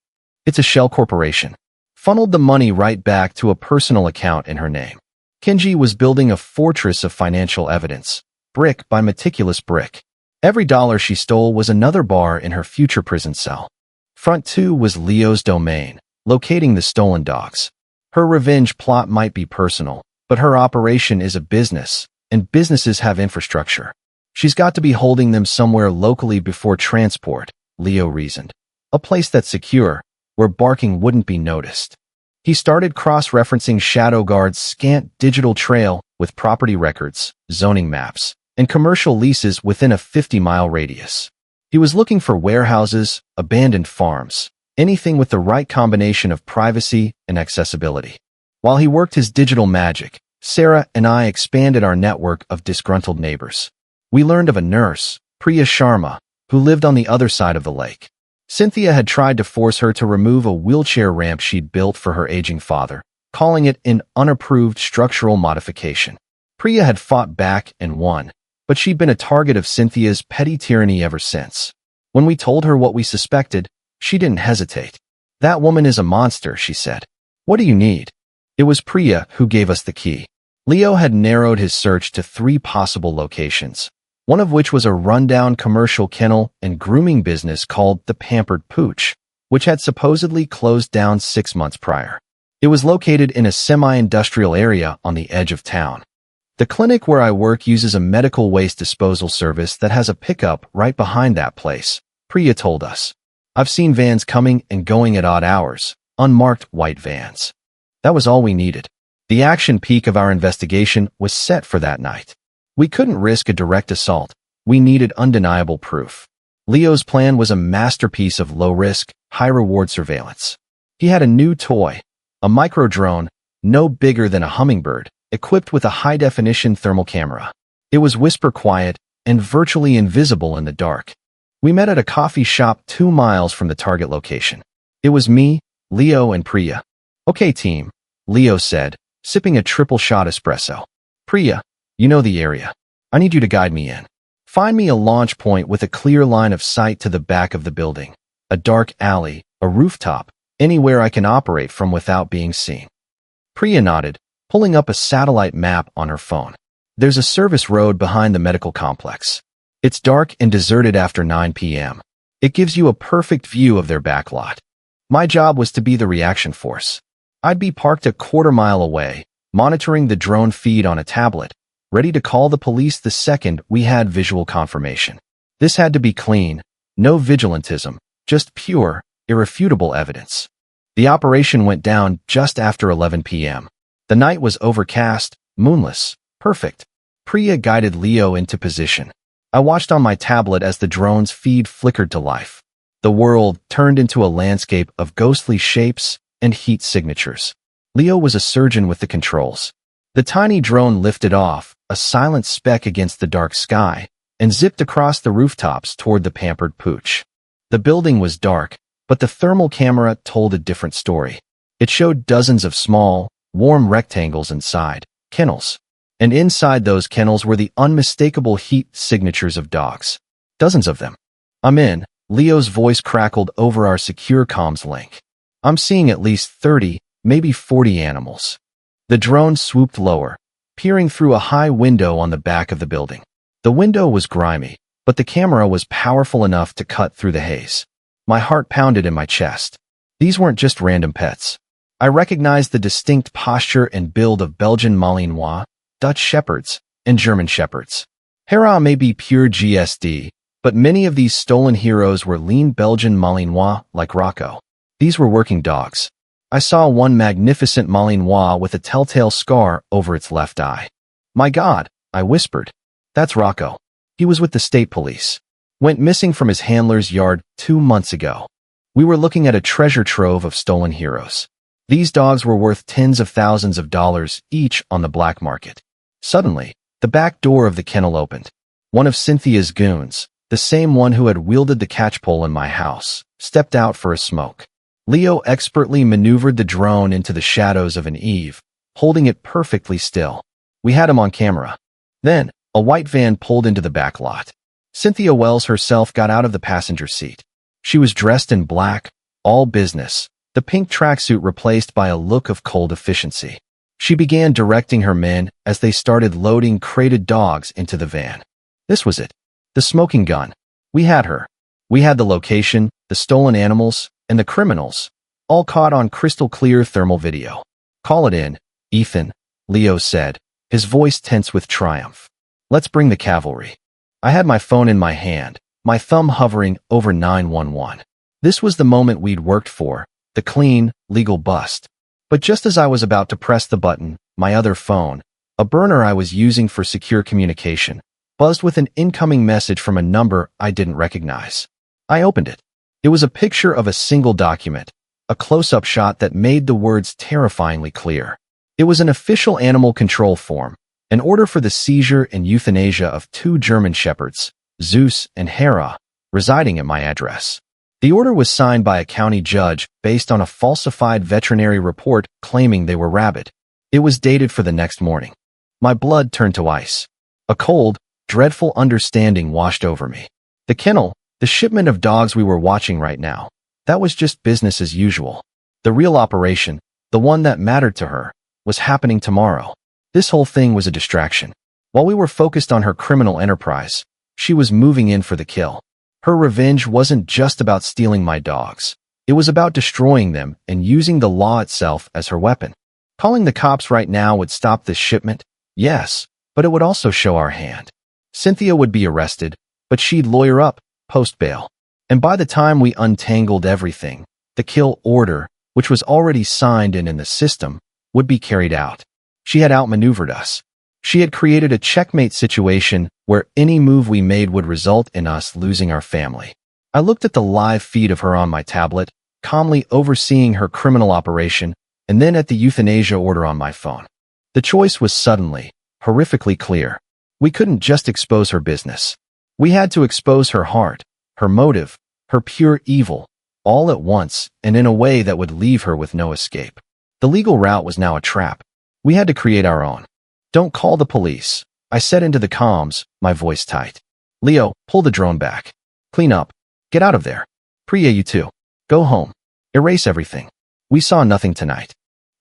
It's a shell corporation. Funneled the money right back to a personal account in her name. Kenji was building a fortress of financial evidence, brick by meticulous brick. Every dollar she stole was another bar in her future prison cell. Front 2 was Leo's domain, locating the stolen dogs. Her revenge plot might be personal, but her operation is a business, and businesses have infrastructure. She's got to be holding them somewhere locally before transport, Leo reasoned. A place that's secure, where barking wouldn't be noticed. He started cross-referencing ShadowGuard's scant digital trail with property records, zoning maps, and commercial leases within a 50-mile radius. He was looking for warehouses, abandoned farms, anything with the right combination of privacy and accessibility. While he worked his digital magic, Sarah and I expanded our network of disgruntled neighbors. We learned of a nurse, Priya Sharma, who lived on the other side of the lake. Cynthia had tried to force her to remove a wheelchair ramp she'd built for her aging father, calling it an unapproved structural modification. Priya had fought back and won, but she'd been a target of Cynthia's petty tyranny ever since. When we told her what we suspected, she didn't hesitate. "That woman is a monster," she said. "What do you need?" It was Priya who gave us the key. Leo had narrowed his search to 3 possible locations, one of which was a rundown commercial kennel and grooming business called the Pampered Pooch, which had supposedly closed down 6 months prior. It was located in a semi-industrial area on the edge of town. The clinic where I work uses a medical waste disposal service that has a pickup right behind that place, Priya told us. I've seen vans coming and going at odd hours, unmarked white vans. That was all we needed. The action peak of our investigation was set for that night. We couldn't risk a direct assault. We needed undeniable proof. Leo's plan was a masterpiece of low-risk, high-reward surveillance. He had a new toy, a micro-drone, no bigger than a hummingbird, equipped with a high-definition thermal camera. It was whisper-quiet and virtually invisible in the dark. We met at a coffee shop 2 miles from the target location. It was me, Leo, and Priya. "Okay, team," Leo said, sipping a triple-shot espresso. "Priya, you know the area. I need you to guide me in. Find me a launch point with a clear line of sight to the back of the building, a dark alley, a rooftop, anywhere I can operate from without being seen." Priya nodded, pulling up a satellite map on her phone. "There's a service road behind the medical complex. It's dark and deserted after 9 p.m. It gives you a perfect view of their backlot. My job was to be the reaction force. I'd be parked a quarter-mile away, monitoring the drone feed on a tablet, ready to call the police the second we had visual confirmation. This had to be clean, no vigilantism, just pure, irrefutable evidence." The operation went down just after 11 p.m. The night was overcast, moonless, perfect. Priya guided Leo into position. I watched on my tablet as the drone's feed flickered to life. The world turned into a landscape of ghostly shapes and heat signatures. Leo was a surgeon with the controls. The tiny drone lifted off, a silent speck against the dark sky, and zipped across the rooftops toward the Pampered Pooch. The building was dark, but the thermal camera told a different story. It showed dozens of small, warm rectangles inside, kennels. And inside those kennels were the unmistakable heat signatures of dogs. Dozens of them. "I'm in," Leo's voice crackled over our secure comms link. "I'm seeing at least 30, maybe 40 animals." The drone swooped lower, peering through a high window on the back of the building. The window was grimy, but the camera was powerful enough to cut through the haze. My heart pounded in my chest. These weren't just random pets. I recognized the distinct posture and build of Belgian Malinois, Dutch Shepherds, and German Shepherds. Hera may be pure GSD, but many of these stolen heroes were lean Belgian Malinois like Rocco. These were working dogs. I saw one magnificent Malinois with a telltale scar over its left eye. "My God," I whispered. "That's Rocco. He was with the state police. Went missing from his handler's yard 2 months ago." We were looking at a treasure trove of stolen heroes. These dogs were worth tens of thousands of dollars each on the black market. Suddenly, the back door of the kennel opened. One of Cynthia's goons, the same one who had wielded the catchpole in my house, stepped out for a smoke. Leo expertly maneuvered the drone into the shadows of an eave, holding it perfectly still. We had him on camera. Then, a white van pulled into the back lot. Cynthia Wells herself got out of the passenger seat. She was dressed in black, all business, the pink tracksuit replaced by a look of cold efficiency. She began directing her men as they started loading crated dogs into the van. This was it. The smoking gun. We had her. We had the location, the stolen animals, and the criminals, all caught on crystal clear thermal video. "Call it in, Ethan," Leo said, his voice tense with triumph. "Let's bring the cavalry." I had my phone in my hand, my thumb hovering over 911. This was the moment we'd worked for, the clean, legal bust. But just as I was about to press the button, my other phone, a burner I was using for secure communication, buzzed with an incoming message from a number I didn't recognize. I opened it. It was a picture of a single document, a close-up shot that made the words terrifyingly clear. It was an official animal control form, an order for the seizure and euthanasia of 2 German shepherds, Zeus and Hera, residing at my address. The order was signed by a county judge based on a falsified veterinary report claiming they were rabid. It was dated for the next morning. My blood turned to ice. A cold, dreadful understanding washed over me. The kennel, the shipment of dogs we were watching right now, that was just business as usual. The real operation, the one that mattered to her, was happening tomorrow. This whole thing was a distraction. While we were focused on her criminal enterprise, she was moving in for the kill. Her revenge wasn't just about stealing my dogs. It was about destroying them and using the law itself as her weapon. Calling the cops right now would stop this shipment, yes, but it would also show our hand. Cynthia would be arrested, but she'd lawyer up, post-bail. And by the time we untangled everything, the kill order, which was already signed and in the system, would be carried out. She had outmaneuvered us. She had created a checkmate situation where any move we made would result in us losing our family. I looked at the live feed of her on my tablet, calmly overseeing her criminal operation, and then at the euthanasia order on my phone. The choice was suddenly, horrifically clear. We couldn't just expose her business. We had to expose her heart, her motive, her pure evil, all at once and in a way that would leave her with no escape. The legal route was now a trap. We had to create our own. "Don't call the police," I said into the comms, my voice tight. "Leo, pull the drone back. Clean up. Get out of there. Priya, you too. Go home. Erase everything. We saw nothing tonight."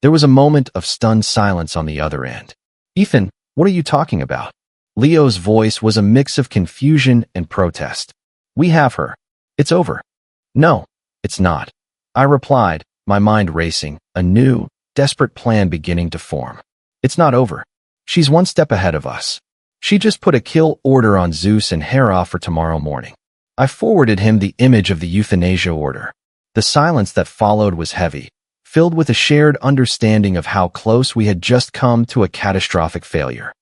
There was a moment of stunned silence on the other end. "Ethan, what are you talking about?" Leo's voice was a mix of confusion and protest. "We have her. It's over." "No, it's not," I replied, my mind racing, a new, desperate plan beginning to form. "It's not over. She's one step ahead of us. She just put a kill order on Zeus and Hera for tomorrow morning." I forwarded him the image of the euthanasia order. The silence that followed was heavy, filled with a shared understanding of how close we had just come to a catastrophic failure.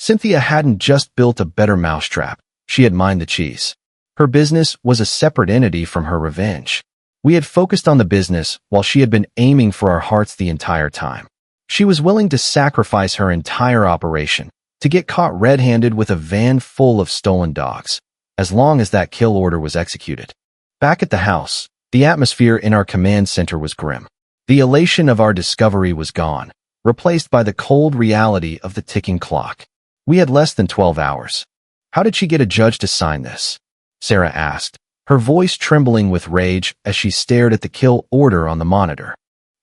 Cynthia hadn't just built a better mousetrap, she had mined the cheese. Her business was a separate entity from her revenge. We had focused on the business while she had been aiming for our hearts the entire time. She was willing to sacrifice her entire operation to get caught red-handed with a van full of stolen dogs, as long as that kill order was executed. Back at the house, the atmosphere in our command center was grim. The elation of our discovery was gone, replaced by the cold reality of the ticking clock. We had less than 12 hours. "How did she get a judge to sign this?" Sarah asked, her voice trembling with rage as she stared at the kill order on the monitor.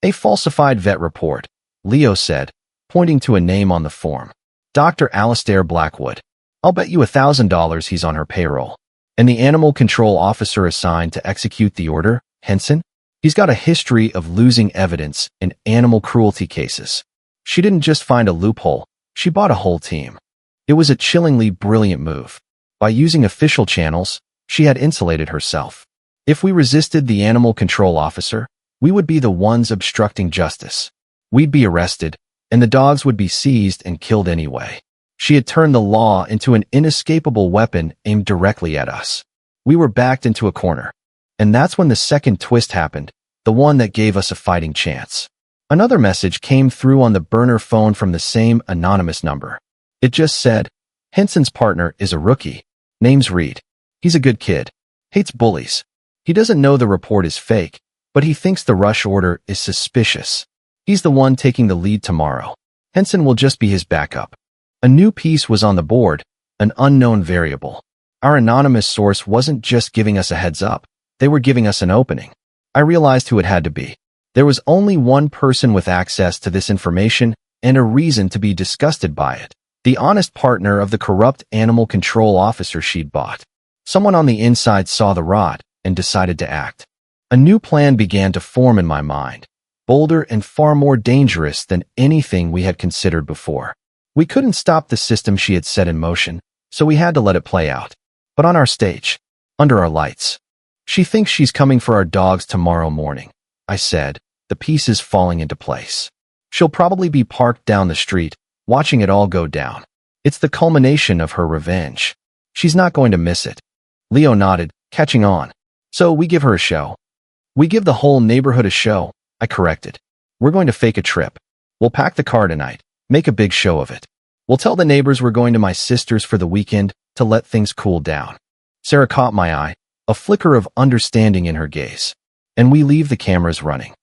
"A falsified vet report," Leo said, pointing to a name on the form. "Dr. Alistair Blackwood. I'll bet you $1,000 he's on her payroll. And the animal control officer assigned to execute the order, Henson? He's got a history of losing evidence in animal cruelty cases. She didn't just find a loophole, she bought a whole team." It was a chillingly brilliant move. By using official channels, she had insulated herself. If we resisted the animal control officer, we would be the ones obstructing justice. We'd be arrested, and the dogs would be seized and killed anyway. She had turned the law into an inescapable weapon aimed directly at us. We were backed into a corner. And that's when the second twist happened, the one that gave us a fighting chance. Another message came through on the burner phone from the same anonymous number. It just said, "Henson's partner is a rookie. Name's Reed. He's a good kid. Hates bullies. He doesn't know the report is fake, but he thinks the rush order is suspicious. He's the one taking the lead tomorrow. Henson will just be his backup. A new piece was on the board, an unknown variable. Our anonymous source wasn't just giving us a heads up. They were giving us an opening. I realized who it had to be. There was only one person with access to this information and a reason to be disgusted by it. The honest partner of the corrupt animal control officer she'd bought. Someone on the inside saw the rot and decided to act. A new plan began to form in my mind, bolder and far more dangerous than anything we had considered before. We couldn't stop the system she had set in motion, so we had to let it play out. But on our stage, under our lights. She thinks she's coming for our dogs tomorrow morning, I said, the pieces falling into place. She'll probably be parked down the street, watching it all go down. It's the culmination of her revenge. She's not going to miss it. Leo nodded, catching on. So we give her a show. We give the whole neighborhood a show, I corrected. We're going to fake a trip. We'll pack the car tonight, make a big show of it. We'll tell the neighbors we're going to my sister's for the weekend to let things cool down. Sarah caught my eye, a flicker of understanding in her gaze. And we leave the cameras running.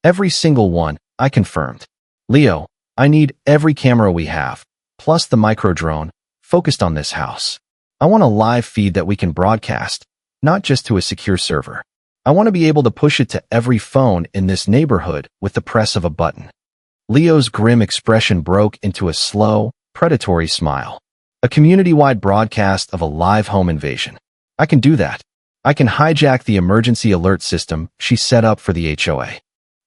Every single one, I confirmed. Leo, I need every camera we have, plus the micro-drone, focused on this house. I want a live feed that we can broadcast, not just to a secure server. I want to be able to push it to every phone in this neighborhood with the press of a button. Leo's grim expression broke into a slow, predatory smile. A community-wide broadcast of a live home invasion. I can do that. I can hijack the emergency alert system she set up for the HOA.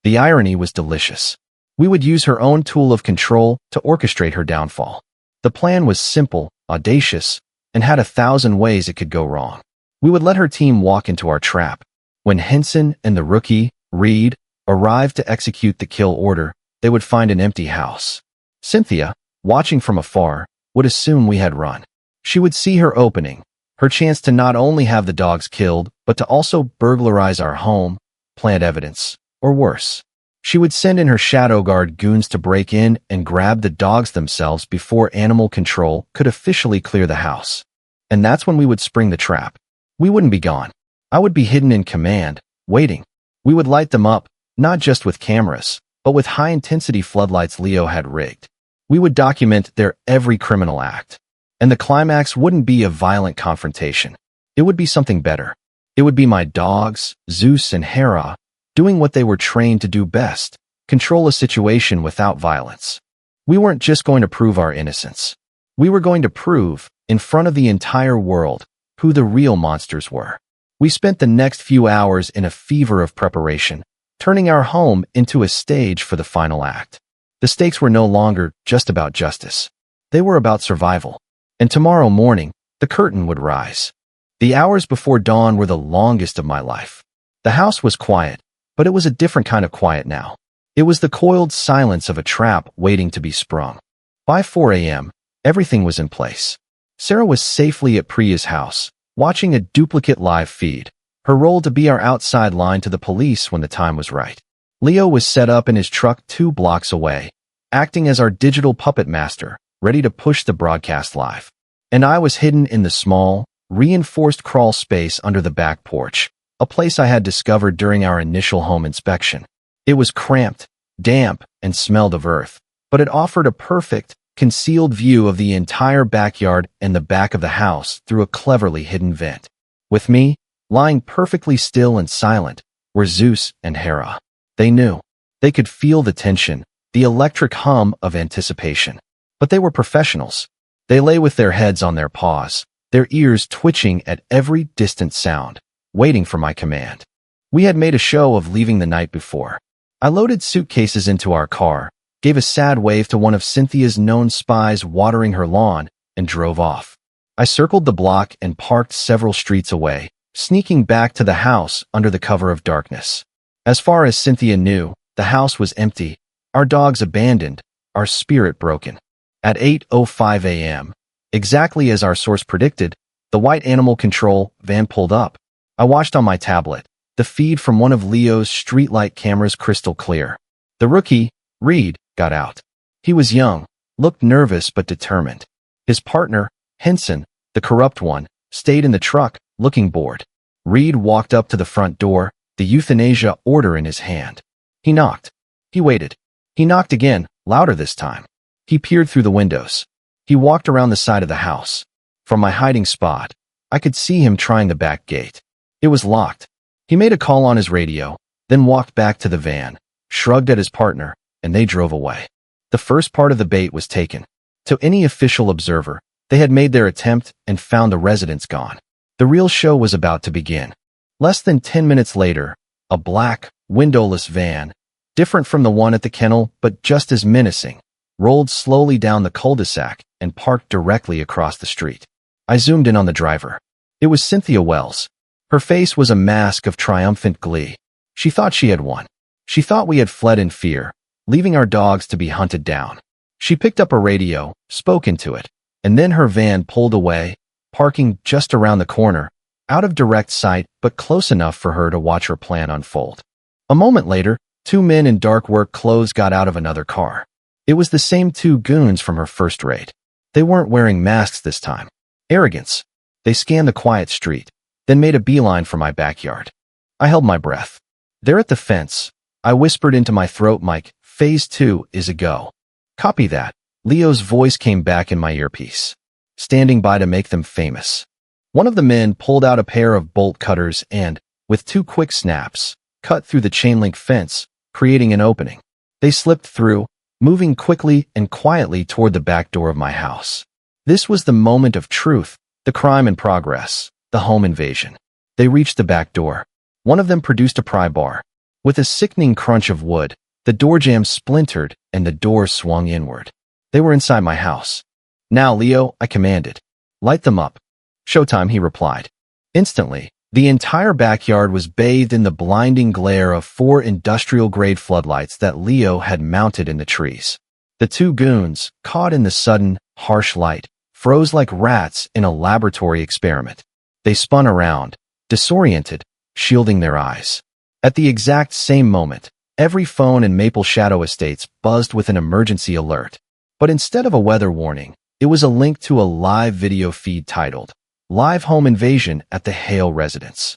The irony was delicious. We would use her own tool of control to orchestrate her downfall. The plan was simple, audacious, and had 1,000 ways it could go wrong. We would let her team walk into our trap. When Henson and the rookie, Reed, arrived to execute the kill order, they would find an empty house. Cynthia, watching from afar, would assume we had run. She would see her opening, her chance to not only have the dogs killed, but to also burglarize our home, plant evidence, or worse. She would send in her shadow guard goons to break in and grab the dogs themselves before animal control could officially clear the house. And that's when we would spring the trap. We wouldn't be gone. I would be hidden in command, waiting. We would light them up, not just with cameras, but with high-intensity floodlights Leo had rigged. We would document their every criminal act. And the climax wouldn't be a violent confrontation. It would be something better. It would be my dogs, Zeus and Hera, doing what they were trained to do best, control a situation without violence. We weren't just going to prove our innocence. We were going to prove, in front of the entire world, who the real monsters were. We spent the next few hours in a fever of preparation, turning our home into a stage for the final act. The stakes were no longer just about justice. They were about survival. And tomorrow morning, the curtain would rise. The hours before dawn were the longest of my life. The house was quiet, but it was a different kind of quiet now. It was the coiled silence of a trap waiting to be sprung. By 4 a.m., everything was in place. Sarah was safely at Priya's house, watching a duplicate live feed, her role to be our outside line to the police when the time was right. Leo was set up in his truck 2 blocks away, acting as our digital puppet master, ready to push the broadcast live. And I was hidden in the small, reinforced crawl space under the back porch, a place I had discovered during our initial home inspection. It was cramped, damp, and smelled of earth, but it offered a perfect, concealed view of the entire backyard and the back of the house through a cleverly hidden vent. With me, lying perfectly still and silent, were Zeus and Hera. They knew. They could feel the tension, the electric hum of anticipation. But they were professionals. They lay with their heads on their paws, their ears twitching at every distant sound, waiting for my command. We had made a show of leaving the night before. I loaded suitcases into our car, gave a sad wave to one of Cynthia's known spies watering her lawn, and drove off. I circled the block and parked several streets away, sneaking back to the house under the cover of darkness. As far as Cynthia knew, the house was empty, our dogs abandoned, our spirit broken. At 8:05 a.m., exactly as our source predicted, the white animal control van pulled up. I watched on my tablet, the feed from one of Leo's streetlight cameras crystal clear. The rookie, Reed, got out. He was young, looked nervous but determined. His partner, Henson, the corrupt one, stayed in the truck, looking bored. Reed walked up to the front door, the euthanasia order in his hand. He knocked. He waited. He knocked again, louder this time. He peered through the windows. He walked around the side of the house. From my hiding spot, I could see him trying the back gate. It was locked. He made a call on his radio, then walked back to the van, shrugged at his partner, and they drove away. The first part of the bait was taken. To any official observer, they had made their attempt and found the residence gone. The real show was about to begin. Less than 10 minutes later, a black, windowless van, different from the one at the kennel but just as menacing, rolled slowly down the cul-de-sac and parked directly across the street. I zoomed in on the driver. It was Cynthia Wells. Her face was a mask of triumphant glee. She thought she had won. She thought we had fled in fear, leaving our dogs to be hunted down. She picked up a radio, spoke into it, and then her van pulled away, parking just around the corner, out of direct sight but close enough for her to watch her plan unfold. A moment later, two men in dark work clothes got out of another car. It was the same two goons from her first raid. They weren't wearing masks this time. Arrogance. They scanned the quiet street, then made a beeline for my backyard. I held my breath. There at the fence, I whispered into my throat mic, "Phase 2 is a go." "Copy that." Leo's voice came back in my earpiece. "Standing by to make them famous." One of the men pulled out a pair of bolt cutters and, with two quick snaps, cut through the chain-link fence, creating an opening. They slipped through, moving quickly and quietly toward the back door of my house. This was the moment of truth, the crime in progress, the home invasion. They reached the back door. One of them produced a pry bar. With a sickening crunch of wood, the door jamb splintered and the door swung inward. They were inside my house. "Now, Leo," I commanded. "Light them up." "Showtime," he replied. Instantly, the entire backyard was bathed in the blinding glare of 4 industrial-grade floodlights that Leo had mounted in the trees. The two goons, caught in the sudden, harsh light, froze like rats in a laboratory experiment. They spun around, disoriented, shielding their eyes. At the exact same moment, every phone in Maple Shadow Estates buzzed with an emergency alert. But instead of a weather warning, it was a link to a live video feed titled, "Live Home Invasion at the Hale Residence."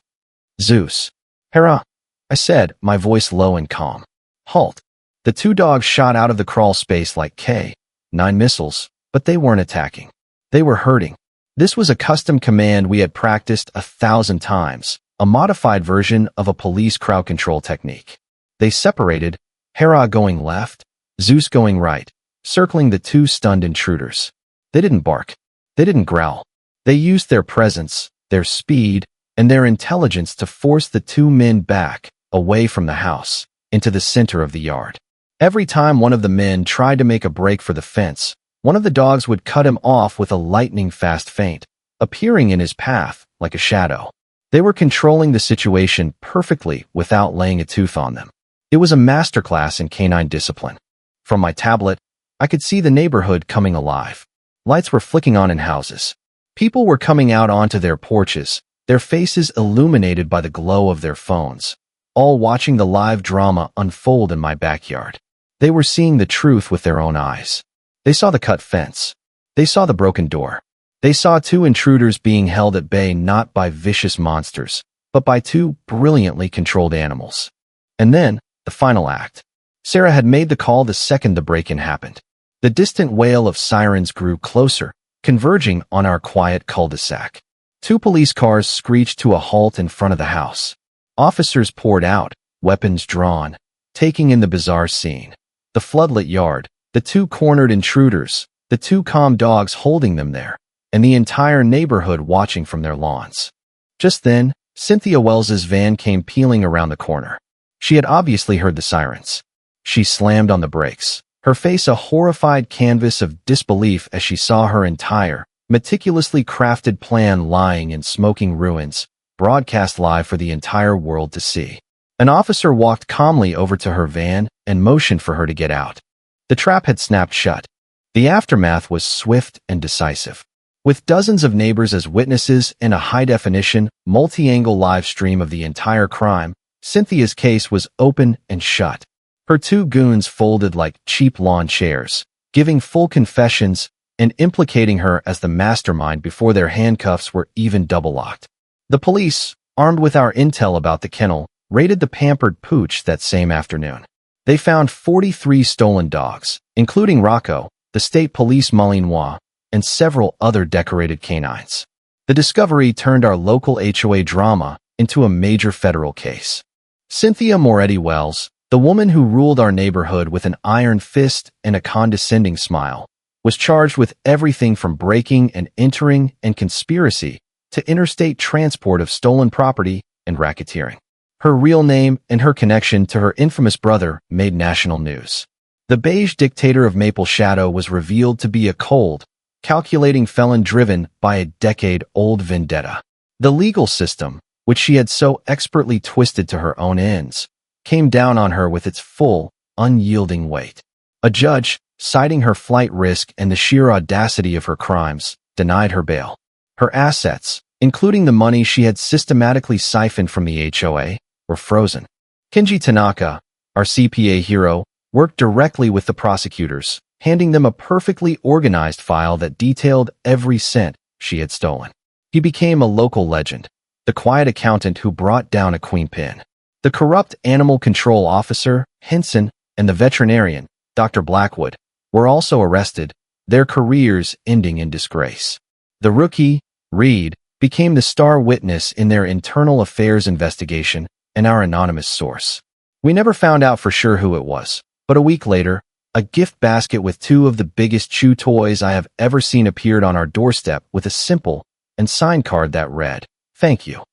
"Zeus." "Hera," I said, my voice low and calm. "Halt." The two dogs shot out of the crawl space like K9 missiles, but they weren't attacking. They were herding. This was a custom command we had practiced 1,000 times, a modified version of a police crowd control technique. They separated, Hera going left, Zeus going right, circling the two stunned intruders. They didn't bark. They didn't growl. They used their presence, their speed, and their intelligence to force the two men back, away from the house, into the center of the yard. Every time one of the men tried to make a break for the fence, one of the dogs would cut him off with a lightning-fast feint, appearing in his path like a shadow. They were controlling the situation perfectly without laying a tooth on them. It was a masterclass in canine discipline. From my tablet, I could see the neighborhood coming alive. Lights were flicking on in houses. People were coming out onto their porches, their faces illuminated by the glow of their phones, all watching the live drama unfold in my backyard. They were seeing the truth with their own eyes. They saw the cut fence. They saw the broken door. They saw two intruders being held at bay not by vicious monsters, but by two brilliantly controlled animals. And then, the final act. Sarah had made the call the second the break-in happened. The distant wail of sirens grew closer, converging on our quiet cul-de-sac. Two police cars screeched to a halt in front of the house. Officers poured out, weapons drawn, taking in the bizarre scene. The floodlit yard, the two cornered intruders, the two calm dogs holding them there, and the entire neighborhood watching from their lawns. Just then, Cynthia Wells's van came peeling around the corner. She had obviously heard the sirens. She slammed on the brakes, her face a horrified canvas of disbelief as she saw her entire, meticulously crafted plan lying in smoking ruins, broadcast live for the entire world to see. An officer walked calmly over to her van and motioned for her to get out. The trap had snapped shut. The aftermath was swift and decisive. With dozens of neighbors as witnesses and a high-definition, multi-angle live stream of the entire crime, Cynthia's case was open and shut. Her two goons folded like cheap lawn chairs, giving full confessions, and implicating her as the mastermind before their handcuffs were even double-locked. The police, armed with our intel about the kennel, raided the pampered pooch that same afternoon. They found 43 stolen dogs, including Rocco, the state police Malinois, and several other decorated canines. The discovery turned our local HOA drama into a major federal case. Cynthia Moretti-Wells, the woman who ruled our neighborhood with an iron fist and a condescending smile, was charged with everything from breaking and entering and conspiracy to interstate transport of stolen property and racketeering. Her real name and her connection to her infamous brother made national news. The beige dictator of Maple Shadow was revealed to be a cold, calculating felon driven by a decade-old vendetta. The legal system, which she had so expertly twisted to her own ends, came down on her with its full, unyielding weight. A judge, citing her flight risk and the sheer audacity of her crimes, denied her bail. Her assets, including the money she had systematically siphoned from the HOA, were frozen. Kenji Tanaka, our CPA hero, worked directly with the prosecutors, handing them a perfectly organized file that detailed every cent she had stolen. He became a local legend, the quiet accountant who brought down a queen pin. The corrupt animal control officer, Henson, and the veterinarian, Dr. Blackwood, were also arrested, their careers ending in disgrace. The rookie, Reed, became the star witness in their internal affairs investigation and our anonymous source. We never found out for sure who it was, but a week later, a gift basket with 2 of the biggest chew toys I have ever seen appeared on our doorstep with a simple and signed card that read, "Thank you."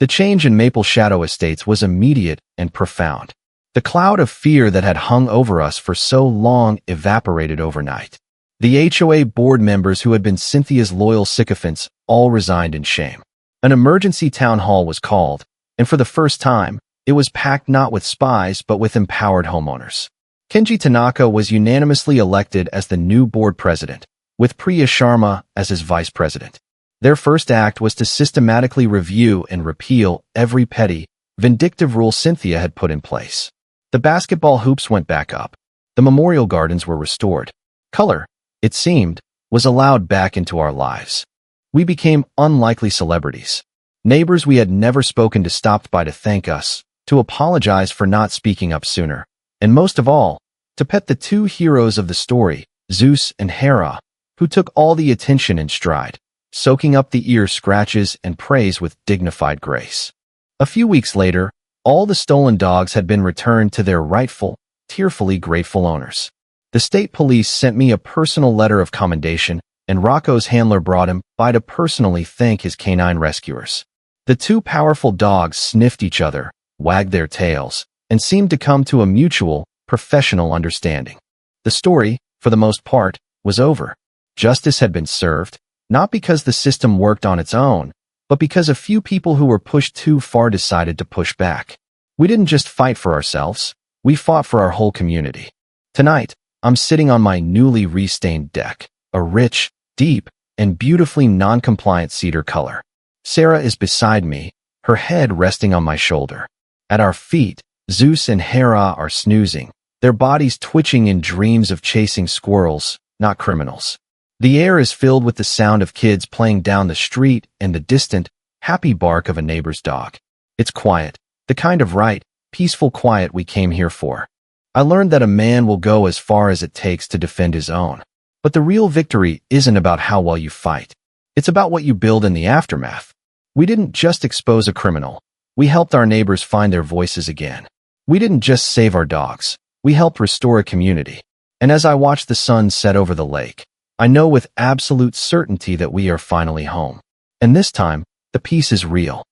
The change in Maple Shadow Estates was immediate and profound. The cloud of fear that had hung over us for so long evaporated overnight. The HOA board members who had been Cynthia's loyal sycophants all resigned in shame. An emergency town hall was called, and for the first time, it was packed not with spies but with empowered homeowners. Kenji Tanaka was unanimously elected as the new board president, with Priya Sharma as his vice president. Their first act was to systematically review and repeal every petty, vindictive rule Cynthia had put in place. The basketball hoops went back up. The memorial gardens were restored. Color, it seemed, was allowed back into our lives. We became unlikely celebrities. Neighbors we had never spoken to stopped by to thank us, to apologize for not speaking up sooner, and most of all, to pet the 2 heroes of the story, Zeus and Hera, who took all the attention in stride, soaking up the ear scratches and praise with dignified grace. A few weeks later, all the stolen dogs had been returned to their rightful, tearfully grateful owners. The state police sent me a personal letter of commendation, and Rocco's handler brought him by to personally thank his canine rescuers. The 2 powerful dogs sniffed each other, wagged their tails, and seemed to come to a mutual, professional understanding. The story, for the most part, was over. Justice had been served, not because the system worked on its own, but because a few people who were pushed too far decided to push back. We didn't just fight for ourselves, we fought for our whole community. Tonight, I'm sitting on my newly restained deck, a rich, deep, and beautifully non-compliant cedar color. Sarah is beside me, her head resting on my shoulder. At our feet, Zeus and Hera are snoozing, their bodies twitching in dreams of chasing squirrels, not criminals. The air is filled with the sound of kids playing down the street and the distant, happy bark of a neighbor's dog. It's quiet, the kind of right, peaceful quiet we came here for. I learned that a man will go as far as it takes to defend his own. But the real victory isn't about how well you fight. It's about what you build in the aftermath. We didn't just expose a criminal. We helped our neighbors find their voices again. We didn't just save our dogs. We helped restore a community. And as I watch the sun set over the lake, I know with absolute certainty that we are finally home. And this time, the peace is real.